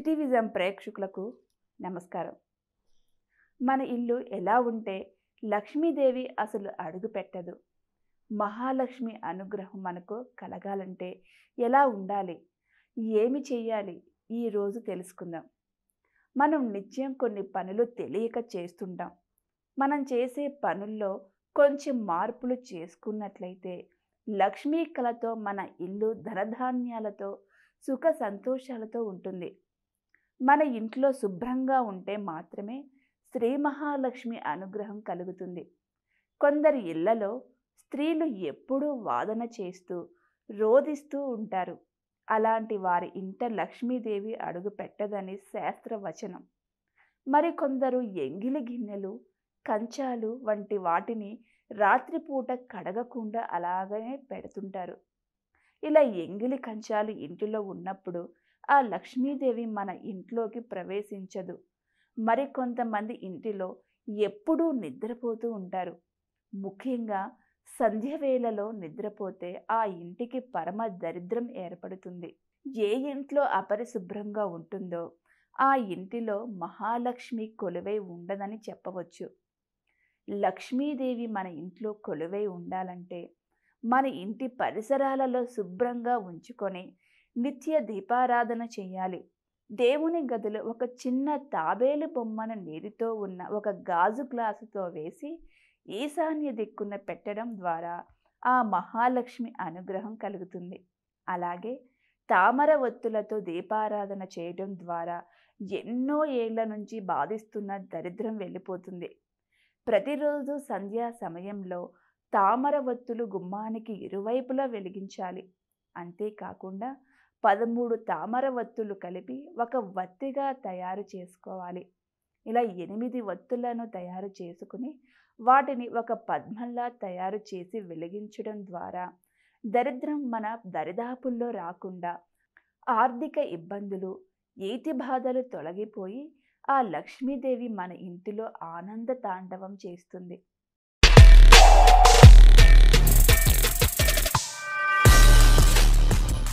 సిటివిజం ప్రేక్షకులకు నమస్కారం. మన ఇల్లు ఎలా ఉంటే లక్ష్మీదేవి అసలు అడుగు పెట్టదు? మహాలక్ష్మి అనుగ్రహం మనకు కలగాలంటే ఎలా ఉండాలి? ఏమి చెయ్యాలి? ఈరోజు తెలుసుకుందాం. మనం నిత్యం కొన్ని పనులు తెలియక చేస్తుంటాం. మనం చేసే పనుల్లో కొంచెం మార్పులు చేసుకున్నట్లయితే లక్ష్మీ కళతో మన ఇల్లు ధనధాన్యాలతో సుఖ సంతోషాలతో ఉంటుంది. మన ఇంట్లో శుభ్రంగా ఉంటే మాత్రమే శ్రీ మహాలక్ష్మి అనుగ్రహం కలుగుతుంది. కొందరి ఇళ్లలో స్త్రీలు ఎప్పుడూ వాదన చేస్తూ రోదిస్తూ ఉంటారు. అలాంటి వారి ఇంట లక్ష్మీదేవి అడుగు పెట్టదని శాస్త్రవచనం. మరికొందరు ఎంగిలి గిన్నెలు, కంచాలు వంటి వాటిని రాత్రిపూట కడగకుండా అలాగనే పెడుతుంటారు. ఇలా ఎంగిలి కంచాలు ఇంటిలో ఉన్నప్పుడు ఆ లక్ష్మీదేవి మన ఇంట్లోకి ప్రవేశించదు. మరికొంతమంది ఇంటిలో ఎప్పుడూ నిద్రపోతూ ఉంటారు. ముఖ్యంగా సంధ్య వేళలో నిద్రపోతే ఆ ఇంటికి పరమ దరిద్రం ఏర్పడుతుంది. ఏ ఇంట్లో అపరిశుభ్రంగా ఉంటుందో ఆ ఇంటిలో మహాలక్ష్మి కొలువై ఉండదని చెప్పవచ్చు. లక్ష్మీదేవి మన ఇంట్లో కొలువై ఉండాలంటే మన ఇంటి పరిసరాలలో శుభ్రంగా ఉంచుకొని నిత్య దీపారాధన చేయాలి. దేవుని గదిలో ఒక చిన్న తాబేలు బొమ్మను నీటితో ఉన్న ఒక గాజు గ్లాసుతో వేసి ఈశాన్య దిక్కున పెట్టడం ద్వారా ఆ మహాలక్ష్మి అనుగ్రహం కలుగుతుంది. అలాగే తామర ఒత్తులతో దీపారాధన చేయడం ద్వారా ఎన్నో ఏళ్ల నుంచి బాధిస్తున్న దరిద్రం వెళ్ళిపోతుంది. ప్రతిరోజు సంధ్యా సమయంలో తామర ఒత్తులు గుమ్మానికి ఇరువైపులా వెలిగించాలి. అంతేకాకుండా 13 తామర ఒత్తులు కలిపి ఒక వత్తిగా తయారు చేసుకోవాలి. ఇలా 8 ఒత్తులను తయారు చేసుకుని వాటిని ఒక పద్మంలా తయారు చేసి వెలిగించడం ద్వారా దరిద్రం మన దరిదాపుల్లో రాకుండా ఆర్థిక ఇబ్బందులు, ఈతి బాధలు తొలగిపోయి ఆ లక్ష్మీదేవి మన ఇంటిలో ఆనంద తాండవం చేస్తుంది.